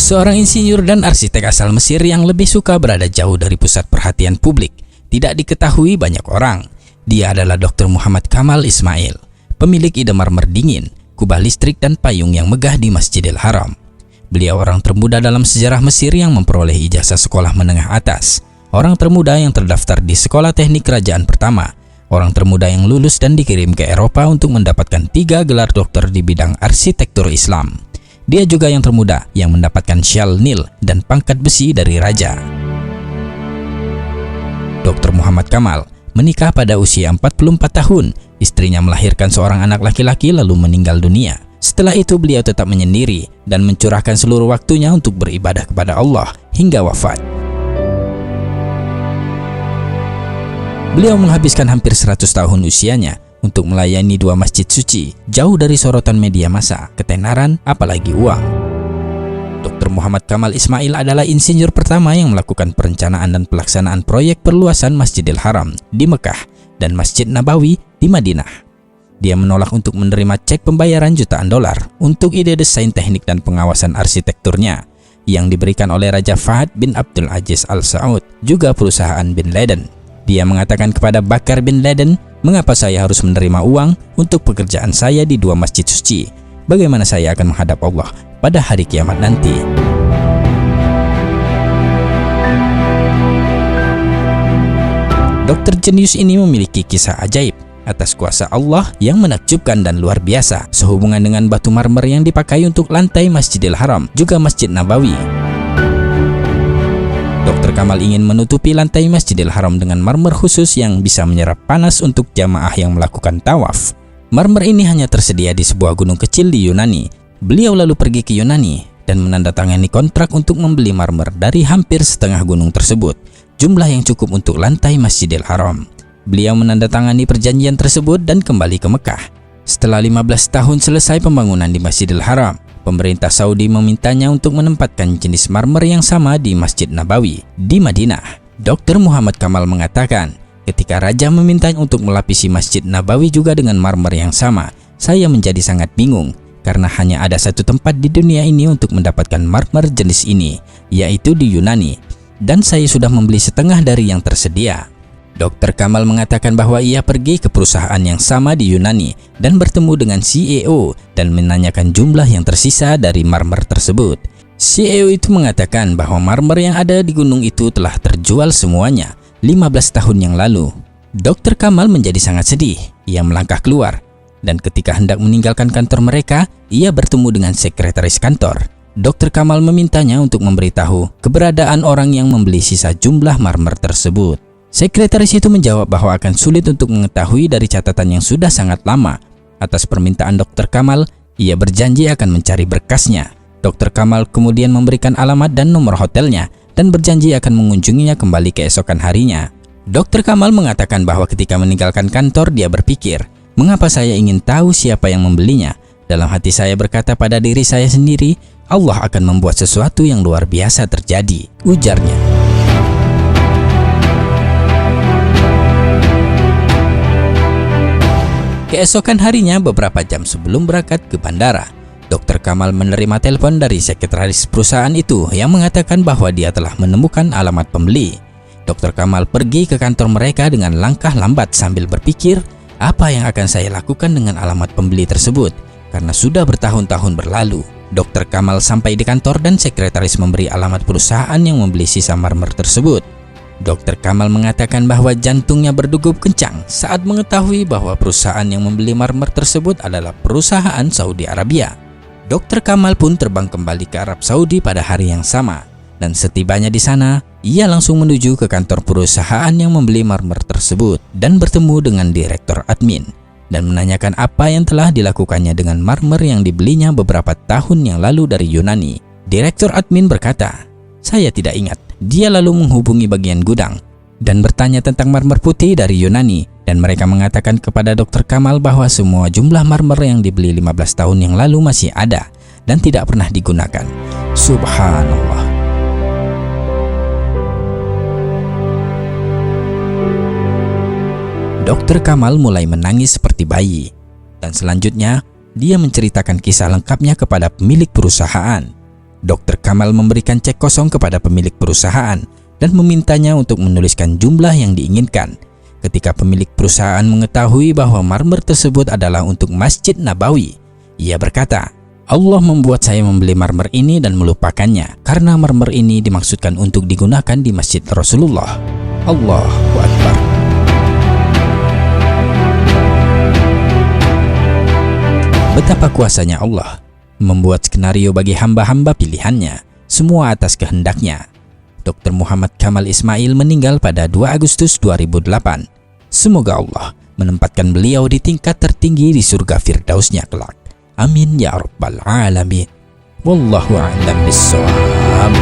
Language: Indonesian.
Seorang insinyur dan arsitek asal Mesir yang lebih suka berada jauh dari pusat perhatian publik. Tidak diketahui banyak orang. Dia adalah Dr. Muhammad Kamal Ismail, pemilik ide marmer dingin, kubah listrik dan payung yang megah di Masjidil Haram. Beliau orang termuda dalam sejarah Mesir yang memperoleh ijazah sekolah menengah atas, orang termuda yang terdaftar di sekolah teknik kerajaan pertama, orang termuda yang lulus dan dikirim ke Eropa untuk mendapatkan 3 gelar dokter di bidang arsitektur Islam. Dia juga yang termuda yang mendapatkan syal Nil dan pangkat besi dari raja. Dr. Muhammad Kamal menikah pada usia 44 tahun. Istrinya melahirkan seorang anak laki-laki lalu meninggal dunia. Setelah itu beliau tetap menyendiri dan mencurahkan seluruh waktunya untuk beribadah kepada Allah hingga wafat. Beliau menghabiskan hampir 100 tahun usianya untuk melayani 2 masjid suci, jauh dari sorotan media massa, ketenaran, apalagi uang. Dr. Muhammad Kamal Ismail adalah insinyur pertama yang melakukan perencanaan dan pelaksanaan proyek perluasan Masjidil Haram di Mekah dan Masjid Nabawi di Madinah. Dia menolak untuk menerima cek pembayaran jutaan dolar untuk ide desain teknik dan pengawasan arsitekturnya yang diberikan oleh Raja Fahd bin Abdul Aziz Al Saud, juga perusahaan Bin Laden. Dia mengatakan kepada Bakar bin Laden, "Mengapa saya harus menerima uang untuk pekerjaan saya di 2 masjid suci? Bagaimana saya akan menghadap Allah pada hari kiamat nanti?" Dokter jenius ini memiliki kisah ajaib atas kuasa Allah yang menakjubkan dan luar biasa sehubungan dengan batu marmer yang dipakai untuk lantai Masjidil Haram, juga Masjid Nabawi. Dr. Kamal ingin menutupi lantai Masjidil Haram dengan marmer khusus yang bisa menyerap panas untuk jamaah yang melakukan tawaf. Marmer ini hanya tersedia di sebuah gunung kecil di Yunani. Beliau lalu pergi ke Yunani dan menandatangani kontrak untuk membeli marmer dari hampir setengah gunung tersebut, jumlah yang cukup untuk lantai Masjidil Haram. Beliau menandatangani perjanjian tersebut dan kembali ke Mekah. Setelah 15 tahun selesai pembangunan di Masjidil Haram, pemerintah Saudi memintanya untuk menempatkan jenis marmer yang sama di Masjid Nabawi di Madinah. Dr. Muhammad Kamal mengatakan, "Ketika raja memintanya untuk melapisi Masjid Nabawi juga dengan marmer yang sama, saya menjadi sangat bingung karena hanya ada satu tempat di dunia ini untuk mendapatkan marmer jenis ini, yaitu di Yunani, dan saya sudah membeli setengah dari yang tersedia." Dr. Kamal mengatakan bahwa ia pergi ke perusahaan yang sama di Yunani dan bertemu dengan CEO dan menanyakan jumlah yang tersisa dari marmer tersebut. CEO itu mengatakan bahwa marmer yang ada di gunung itu telah terjual semuanya 15 tahun yang lalu. Dr. Kamal menjadi sangat sedih. Ia melangkah keluar dan ketika hendak meninggalkan kantor mereka, ia bertemu dengan sekretaris kantor. Dr. Kamal memintanya untuk memberitahu keberadaan orang yang membeli sisa jumlah marmer tersebut. Sekretaris itu menjawab bahwa akan sulit untuk mengetahui dari catatan yang sudah sangat lama. Atas permintaan Dr. Kamal, ia berjanji akan mencari berkasnya. Dr. Kamal kemudian memberikan alamat dan nomor hotelnya dan berjanji akan mengunjunginya kembali keesokan harinya. Dr. Kamal mengatakan bahwa ketika meninggalkan kantor dia berpikir, "Mengapa saya ingin tahu siapa yang membelinya? Dalam hati saya berkata pada diri saya sendiri, Allah akan membuat sesuatu yang luar biasa terjadi," ujarnya. Keesokan harinya, beberapa jam sebelum berangkat ke bandara, Dr. Kamal menerima telepon dari sekretaris perusahaan itu yang mengatakan bahwa dia telah menemukan alamat pembeli. Dr. Kamal pergi ke kantor mereka dengan langkah lambat sambil berpikir, apa yang akan saya lakukan dengan alamat pembeli tersebut? Karena sudah bertahun-tahun berlalu. Dr. Kamal sampai di kantor dan sekretaris memberi alamat perusahaan yang membeli sisa marmer tersebut. Dr. Kamal mengatakan bahwa jantungnya berdegup kencang saat mengetahui bahwa perusahaan yang membeli marmer tersebut adalah perusahaan Saudi Arabia. Dr. Kamal pun terbang kembali ke Arab Saudi pada hari yang sama, dan setibanya di sana, ia langsung menuju ke kantor perusahaan yang membeli marmer tersebut dan bertemu dengan direktur admin dan menanyakan apa yang telah dilakukannya dengan marmer yang dibelinya beberapa tahun yang lalu dari Yunani. Direktur admin berkata, "Saya tidak ingat." Dia lalu menghubungi bagian gudang dan bertanya tentang marmer putih dari Yunani, dan mereka mengatakan kepada Dr. Kamal bahwa semua jumlah marmer yang dibeli 15 tahun yang lalu masih ada dan tidak pernah digunakan. Subhanallah. Dr. Kamal mulai menangis seperti bayi, dan selanjutnya dia menceritakan kisah lengkapnya kepada pemilik perusahaan. Dr. Kamal memberikan cek kosong kepada pemilik perusahaan dan memintanya untuk menuliskan jumlah yang diinginkan. Ketika pemilik perusahaan mengetahui bahwa marmer tersebut adalah untuk Masjid Nabawi, ia berkata, "Allah membuat saya membeli marmer ini dan melupakannya karena marmer ini dimaksudkan untuk digunakan di Masjid Rasulullah." Allahu Akbar. Betapa kuasanya Allah membuat skenario bagi hamba-hamba pilihannya, semua atas kehendaknya. Dr. Muhammad Kamal Ismail meninggal pada 2 Agustus 2008. Semoga Allah menempatkan beliau di tingkat tertinggi di surga Firdausnya kelak. Amin ya rabbal alamin. Wallahu a'lam bissawab.